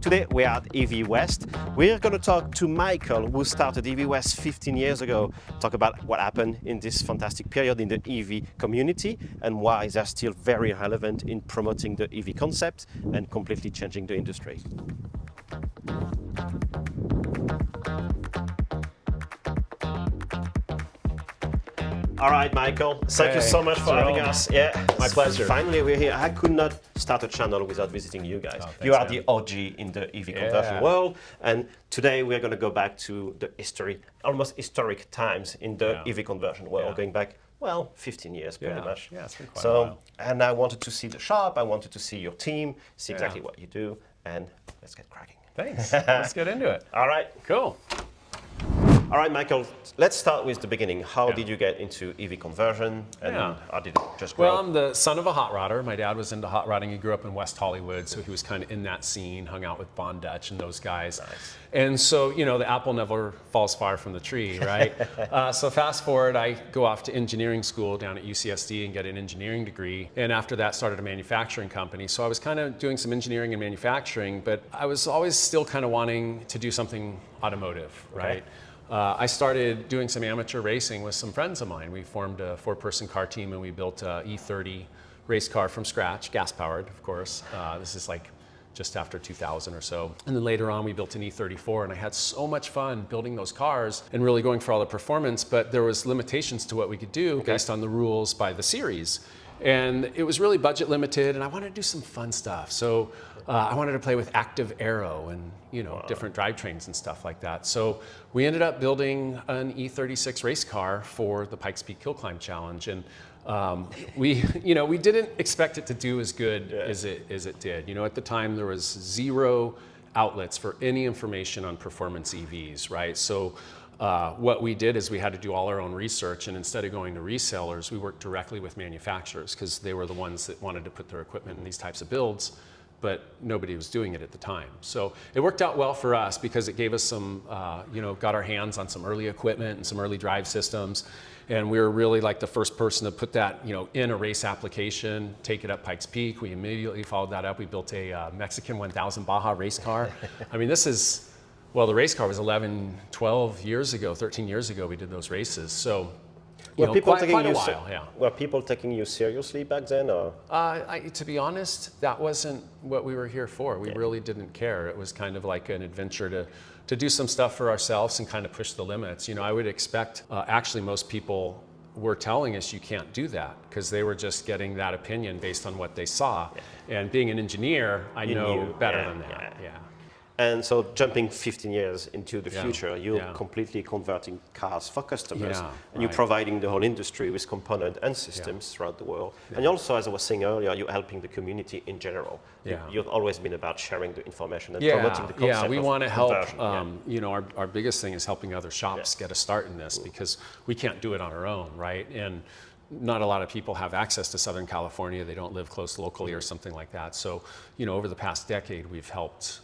Today we are at EV West. We're going to talk to Michael, who started EV West 15 years ago, talk about what happened in this fantastic period in the EV community and why they're still very relevant in promoting the EV concept and completely changing the industry. All right, Michael, thank you so much for having us. Yeah, my pleasure. Finally, we're here. I could not start a channel without visiting you guys. Thanks, you are man. the OG in the EV conversion world, and today we're going to go back to the history, almost historic times in the EV conversion world, going back, well, 15 years pretty much. Yeah, it's been quite a while. And I wanted to see the shop, I wanted to see your team, see exactly what you do, and let's get cracking. Thanks. Let's get into it. All right. Cool. All right, Michael, let's start with the beginning. How did you get into EV conversion and how did it just grow? Well, I'm the son of a hot rodder. My dad was into hot rodding. He grew up in West Hollywood, so he was kind of in that scene, hung out with Von Dutch and those guys. Nice. And so, you know, the apple never falls far from the tree, right? So fast forward, I go off to engineering school down at UCSD and get an engineering degree. And after that, started a manufacturing company. So I was kind of doing some engineering and manufacturing, but I was always still kind of wanting to do something automotive, right? I started doing some amateur racing with some friends of mine. We formed a 4-person car team and we built a E30 race car from scratch, gas powered, of course. This is like just after 2000 or so. And then later on we built an E34 and I had so much fun building those cars and really going for all the performance, but there was limitations to what we could do based on the rules by the series. And it was really budget limited and I wanted to do some fun stuff. So I wanted to play with active aero and different drivetrains and stuff like that. So we ended up building an E36 race car for the Pikes Peak Hill Climb Challenge. And we didn't expect it to do as good as it did. You know, at the time there was 0 outlets for any information on performance EVs, right? So what we did is we had to do all our own research, and instead of going to resellers, we worked directly with manufacturers because they were the ones that wanted to put their equipment in these types of builds, but nobody was doing it at the time. So it worked out well for us because it gave us some, got our hands on some early equipment and some early drive systems. And we were really like the first person to put that, in a race application, take it up Pikes Peak. We immediately followed that up. We built a Mexican 1000 Baja race car. I mean, the race car was 11, 12 years ago, 13 years ago we did those races. So, Were people taking you seriously back then? Or? To be honest, that wasn't what we were here for. We really didn't care. It was kind of like an adventure to do some stuff for ourselves and kind of push the limits. I would expect, actually most people were telling us you can't do that because they were just getting that opinion based on what they saw. And being an engineer, I know better than that. And so jumping 15 years into the future, you're completely converting cars for customers and you're providing the whole industry with components and systems throughout the world. And also, as I was saying earlier, you're helping the community in general. You've always been about sharing the information and promoting the concept. We want to help. Our biggest thing is helping other shops get a start in this because we can't do it on our own, right? And not a lot of people have access to Southern California. They don't live close locally or something like that. So, over the past decade, we've helped,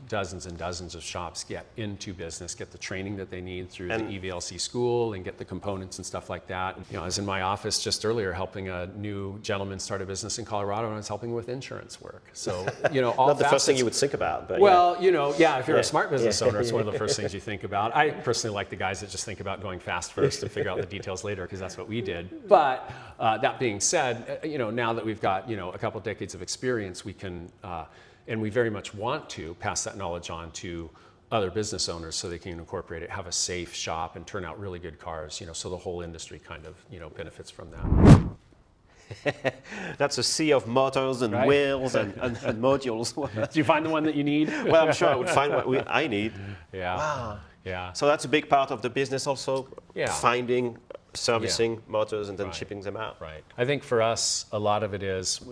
dozens and dozens of shops get into business, get the training that they need through the EVLC school and get the components and stuff like that. And, I was in my office just earlier helping a new gentleman start a business in Colorado and I was helping with insurance work. So, all not the first thing you would think about, but if you're a smart business owner, it's one of the first things you think about. I personally like the guys that just think about going fast first and figure out the details later because that's what we did. But that being said, now that we've got, a couple decades of experience, we can, and we very much want to pass that knowledge on to other business owners so they can incorporate it, have a safe shop and turn out really good cars, so the whole industry kind of, benefits from that. That's a sea of motors and wheels and modules. Did you find the one that you need? Well, I'm sure I would find what I need. Yeah. Wow. Yeah. So that's a big part of the business also, finding, servicing motors and then shipping them out. Right. I think for us, a lot of it is,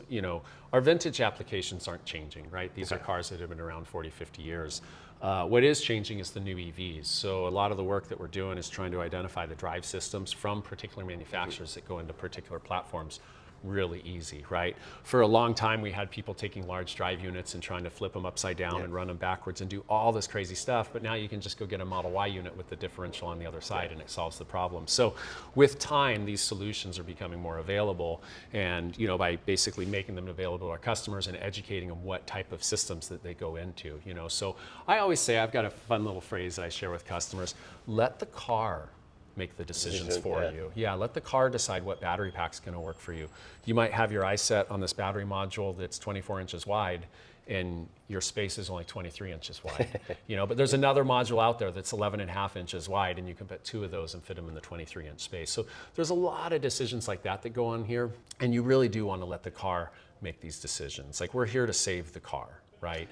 our vintage applications aren't changing, right? These are cars that have been around 40, 50 years. What is changing is the new EVs. So a lot of the work that we're doing is trying to identify the drive systems from particular manufacturers that go into particular platforms really easy, right? For a long time, we had people taking large drive units and trying to flip them upside down and run them backwards and do all this crazy stuff. But now you can just go get a Model Y unit with the differential on the other side and it solves the problem. So with time, these solutions are becoming more available. And by basically making them available to our customers and educating them what type of systems that they go into, So I always say, I've got a fun little phrase that I share with customers: let the car make the decisions for you. Yeah, let the car decide what battery pack's going to work for you. You might have your eyes set on this battery module that's 24 inches wide, and your space is only 23 inches wide. But there's another module out there that's 11.5 inches wide, and you can put 2 of those and fit them in the 23-inch space. So there's a lot of decisions like that that go on here, and you really do want to let the car make these decisions. Like, we're here to save the car, right?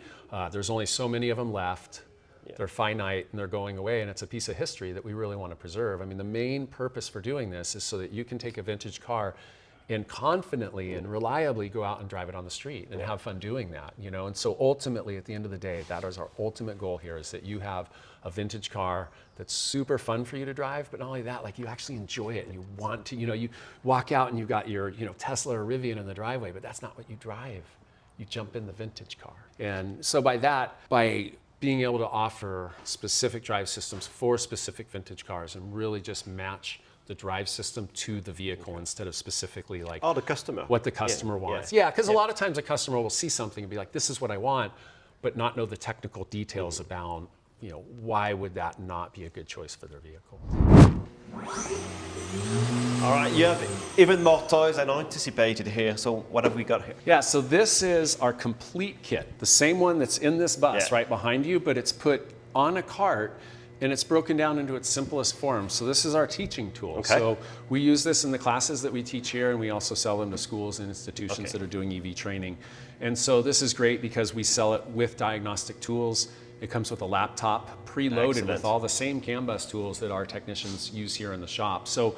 There's only so many of them left. They're finite and they're going away, and it's a piece of history that we really want to preserve. I mean, the main purpose for doing this is so that you can take a vintage car and confidently and reliably go out and drive it on the street and have fun doing that, And so ultimately, at the end of the day, that is our ultimate goal here, is that you have a vintage car that's super fun for you to drive, but not only that, like, you actually enjoy it and you want to, you walk out and you've got your, Tesla or Rivian in the driveway, but that's not what you drive. You jump in the vintage car. And so by being able to offer specific drive systems for specific vintage cars and really just match the drive system to the vehicle instead of specifically like the customer. What the customer wants. Yeah, because a lot of times a customer will see something and be like, this is what I want, but not know the technical details about, why would that not be a good choice for their vehicle. All right, you have even more toys than anticipated here. So what have we got here? Yeah, so this is our complete kit. The same one that's in this bus right behind you, but it's put on a cart and it's broken down into its simplest form. So this is our teaching tool. Okay. So we use this in the classes that we teach here, and we also sell them to schools and institutions that are doing EV training. And so this is great because we sell it with diagnostic tools. It comes with a laptop preloaded with all the same CAN bus tools that our technicians use here in the shop. So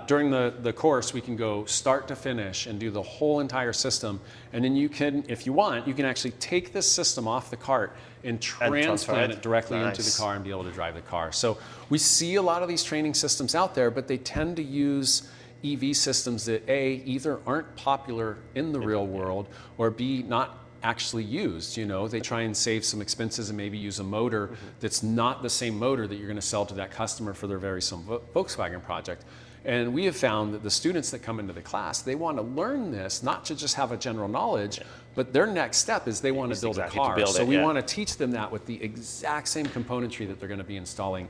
during the course, we can go start to finish and do the whole entire system. And then you can, if you want, you can actually take this system off the cart and transplant it directly into the car and be able to drive the car. So we see a lot of these training systems out there, but they tend to use EV systems that A, either aren't popular in the real world, or B, not actually used. They try and save some expenses and maybe use a motor that's not the same motor that you're going to sell to that customer for their very same Volkswagen project. And we have found that the students that come into the class, they want to learn this, not to just have a general knowledge, but their next step is they want to build a car. So we want to teach them that with the exact same componentry that they're going to be installing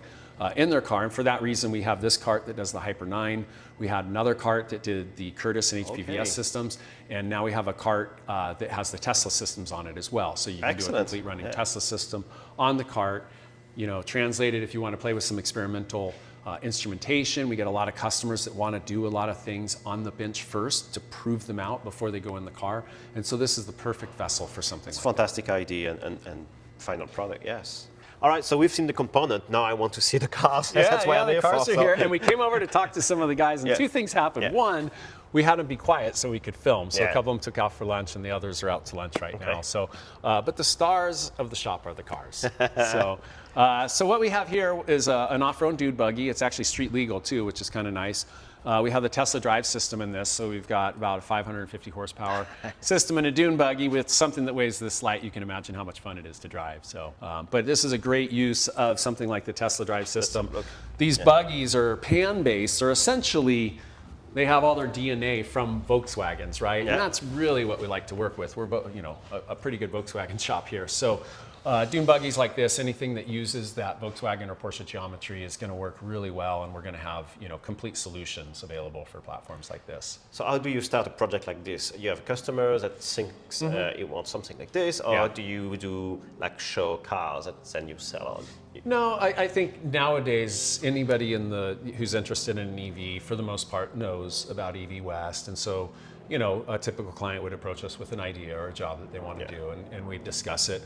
in their car. And for that reason, we have this cart that does the Hyper 9. We had another cart that did the Curtis and HPVS systems. And now we have a cart that has the Tesla systems on it as well. So you can do a complete running Tesla system on the cart. Translated if you want to play with some experimental instrumentation. We get a lot of customers that want to do a lot of things on the bench first to prove them out before they go in the car. And so this is the perfect vessel for something. It's a fantastic idea and final product, yes. All right, so we've seen the component. Now I want to see the cars. That's why I'm here the cars for. Are here. And we came over to talk to some of the guys, and two things happened. One, we had them be quiet so we could film. So a couple of them took off for lunch, and the others are out to lunch right now. So, but the stars of the shop are the cars. So what we have here is an off-road dune buggy. It's actually street legal too, which is kind of nice. We have the Tesla drive system in this, so we've got about a 550 horsepower system in a dune buggy with something that weighs this light. You can imagine how much fun it is to drive. So, but this is a great use of something like the Tesla drive system. These buggies are pan-based, or essentially they have all their DNA from Volkswagens, right? And that's really what we like to work with. We're a pretty good Volkswagen shop here. So dune buggies like this, anything that uses that Volkswagen or Porsche geometry is going to work really well, and we're going to have complete solutions available for platforms like this. So how do you start a project like this? You have a customer that thinks you want something like this, or do you do like show cars that then you sell on? No, I think nowadays anybody who's interested in an EV, for the most part, knows about EV West, and so a typical client would approach us with an idea or a job that they want to do, and we discuss it.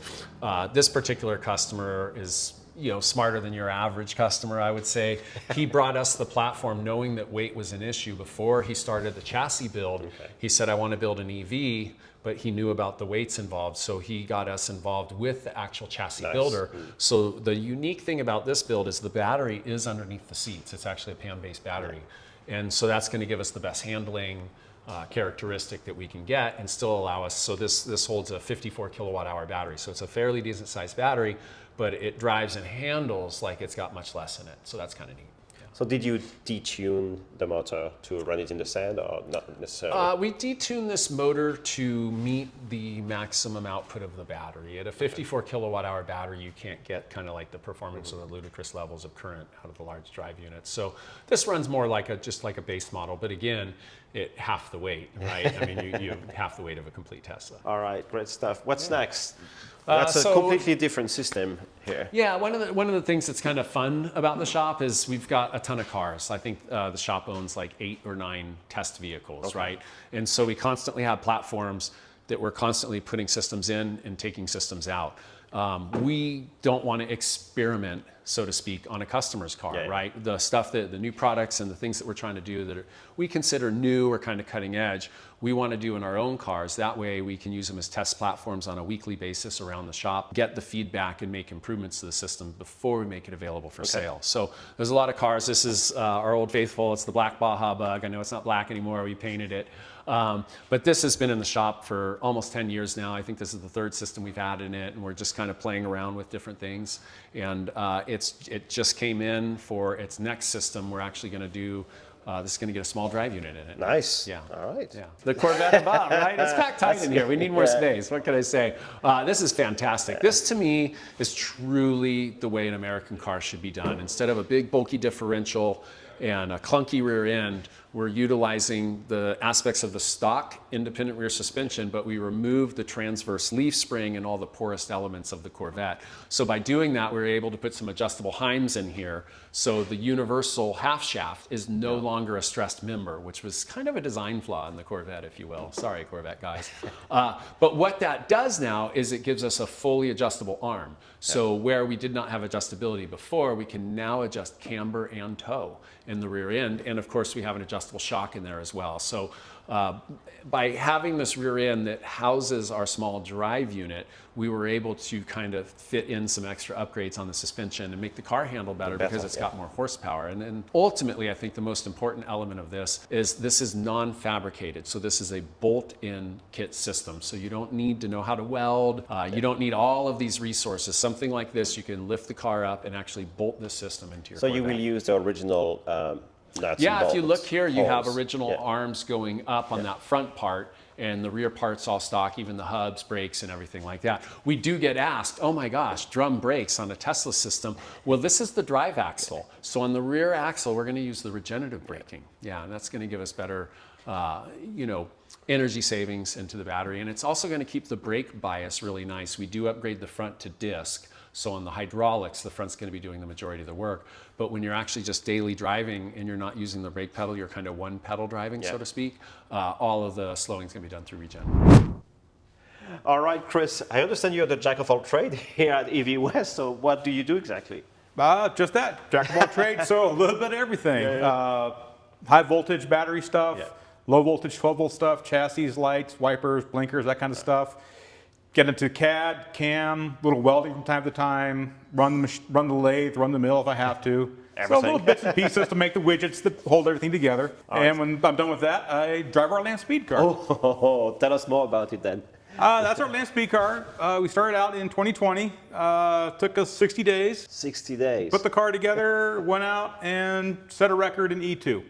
This particular customer is smarter than your average customer, I would say. He brought us the platform knowing that weight was an issue before he started the chassis build. He said, I want to build an EV, but he knew about the weights involved, so he got us involved with the actual chassis builder. So the unique thing about this build is the battery is underneath the seats. It's actually a pan-based battery. And so that's going to give us the best handling. characteristic that we can get and still allow us. So this holds a 54 kilowatt hour battery. So it's a fairly decent sized battery, but it drives and handles like it's got much less in it. So that's kind of neat. So did you detune the motor to run it in the sand or not necessarily? We detuned this motor to meet the maximum output of the battery. At a 54 kilowatt hour battery, you can't get kind of like the performance or the ludicrous levels of current out of the large drive units. So this runs more like just like a base model, but again, half the weight, right? I mean, you have half the weight of a complete Tesla. All right, great stuff. What's next? That's a completely different system here. Yeah, one of the things that's kind of fun about the shop is we've got a ton of cars. I think the shop owns like 8 or 9 test vehicles, right? And so we constantly have platforms that we're constantly putting systems in and taking systems out. We don't want to experiment, so to speak, on a customer's car, right? The stuff that the new products and the things that we're trying to do that we consider new or kind of cutting edge, we want to do in our own cars. That way we can use them as test platforms on a weekly basis around the shop, get the feedback and make improvements to the system before we make it available for sale. So there's a lot of cars. This is our old faithful. It's the black Baja Bug. I know it's not black anymore. We painted it. But this has been in the shop for almost 10 years now. I think this is the 3rd system we've had in it, and we're just kind of playing around with different things. And it just came in for its next system. We're actually going to do, this is going to get a small drive unit in it. Nice. Yeah. All right. Yeah. The Corvette above, right? It's packed tight in here. We need more space. What can I say? This is fantastic. This, to me, is truly the way an American car should be done. Instead of a big, bulky differential and a clunky rear end, we're utilizing the aspects of the stock independent rear suspension, but we removed the transverse leaf spring and all the poorest elements of the Corvette. So by doing that, we're able to put some adjustable heims in here. So the universal half shaft is no longer a stressed member, which was kind of a design flaw in the Corvette, if you will. Sorry, Corvette guys. But what that does now is it gives us a fully adjustable arm. So where we did not have adjustability before, we can now adjust camber and toe in the rear end. And of course, we have an adjustable shock in there as well. So by having this rear end that houses our small drive unit, we were able to kind of fit in some extra upgrades on the suspension and make the car handle better because it's got more horsepower. And then ultimately, I think the most important element of this is non-fabricated. So this is a bolt-in kit system. So you don't need to know how to weld. You don't need all of these resources. Something like this, you can lift the car up and actually bolt this system into your Corvette. You will use the original nuts and bolts. If you look here, you have original arms going up on that front part, and the rear part's all stock, even the hubs, brakes, and everything like that. We do get asked, oh my gosh, drum brakes on a Tesla system. Well, this is the drive axle. So on the rear axle, we're going to use the regenerative braking. Yeah, and that's going to give us better, energy savings into the battery. And it's also going to keep the brake bias really nice. We do upgrade the front to disc. So on the hydraulics, the front's going to be doing the majority of the work. But when you're actually just daily driving and you're not using the brake pedal, you're kind of one pedal driving, so to speak, all of the slowing is going to be done through regen. All right, Chris, I understand you're the jack of all trades here at EV West. So what do you do exactly? Just that, jack of all trades. So a little bit of everything. High voltage battery stuff, low voltage 12 volt stuff, chassis, lights, wipers, blinkers, that kind of stuff. Get into CAD, CAM, little welding from time to time, run the lathe, run the mill if I have to. So little bits and pieces to make the widgets that hold everything together. And when I'm done with that, I drive our land speed car. Oh, tell us more about it then. That's our land speed car. We started out in 2020. Took us 60 days. 60 days. Put the car together, went out and set a record in E2.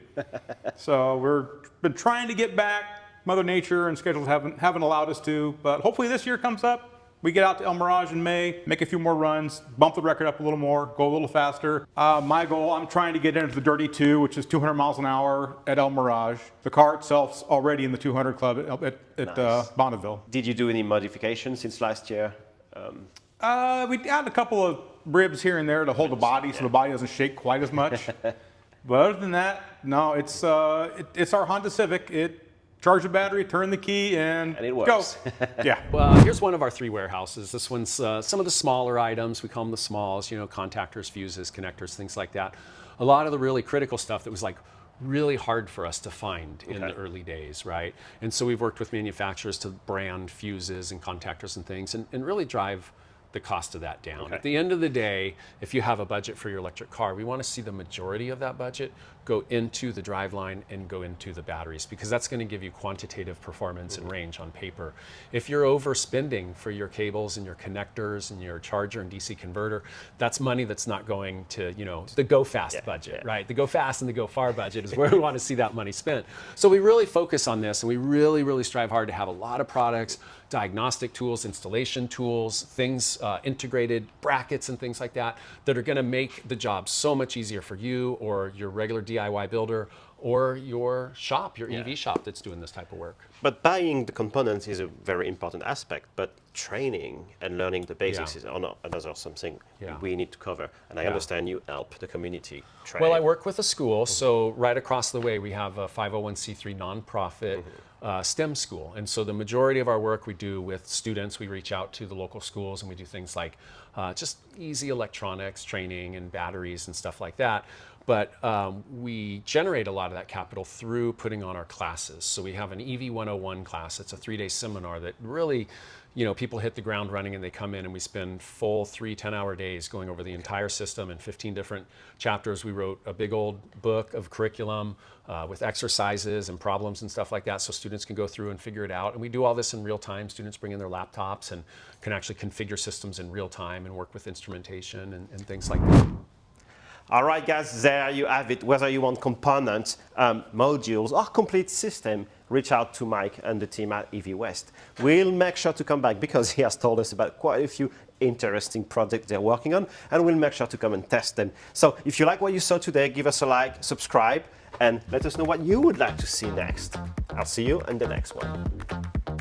So we've been trying to get back. Mother Nature and schedules haven't allowed us to, but hopefully this year comes up. We get out to El Mirage in May, make a few more runs, bump the record up a little more, go a little faster. My goal, I'm trying to get into the Dirty 2, which is 200 miles an hour at El Mirage. The car itself's already in the 200 club at Bonneville. Did you do any modifications since last year? We added a couple of ribs here and there to hold the body so the body doesn't shake quite as much. But other than that, no, it's our Honda Civic. Charge the battery, turn the key, and it works. Go. Yeah. Well, here's one of our 3 warehouses. This one's some of the smaller items. We call them the smalls, contactors, fuses, connectors, things like that. A lot of the really critical stuff that was like really hard for us to find in the early days, right? And so we've worked with manufacturers to brand fuses and contactors and things and really drive the cost of that down. Okay. At the end of the day, if you have a budget for your electric car, we want to see the majority of that budget go into the driveline and go into the batteries, because that's going to give you quantitative performance and range on paper. If you're overspending for your cables and your connectors and your charger and DC converter, that's money that's not going to, the go fast budget, right? The go fast and the go far budget is where we want to see that money spent. So we really focus on this, and we really, really strive hard to have a lot of products, diagnostic tools, installation tools, things, integrated brackets and things like that, that are going to make the job so much easier for you or your regular DIY builder or your shop, your EV shop that's doing this type of work. But buying the components is a very important aspect, but training and learning the basics is another something we need to cover. And I understand you help the community train. Well, I work with a school, so right across the way we have a 501c3 nonprofit STEM school. And so the majority of our work we do with students. We reach out to the local schools and we do things like just easy electronics training and batteries and stuff like that. But we generate a lot of that capital through putting on our classes. So we have an EV 101 class. It's a 3-day seminar that really, people hit the ground running and they come in, and we spend full 3 10-hour days going over the entire system in 15 different chapters. We wrote a big old book of curriculum with exercises and problems and stuff like that, so students can go through and figure it out. And we do all this in real time. Students bring in their laptops and can actually configure systems in real time and work with instrumentation and things like that. All right, guys, there you have it. Whether you want components, modules, or complete system, reach out to Mike and the team at EV West. We'll make sure to come back because he has told us about quite a few interesting projects they're working on, and we'll make sure to come and test them. So if you like what you saw today, give us a like, subscribe, and let us know what you would like to see next. I'll see you in the next one.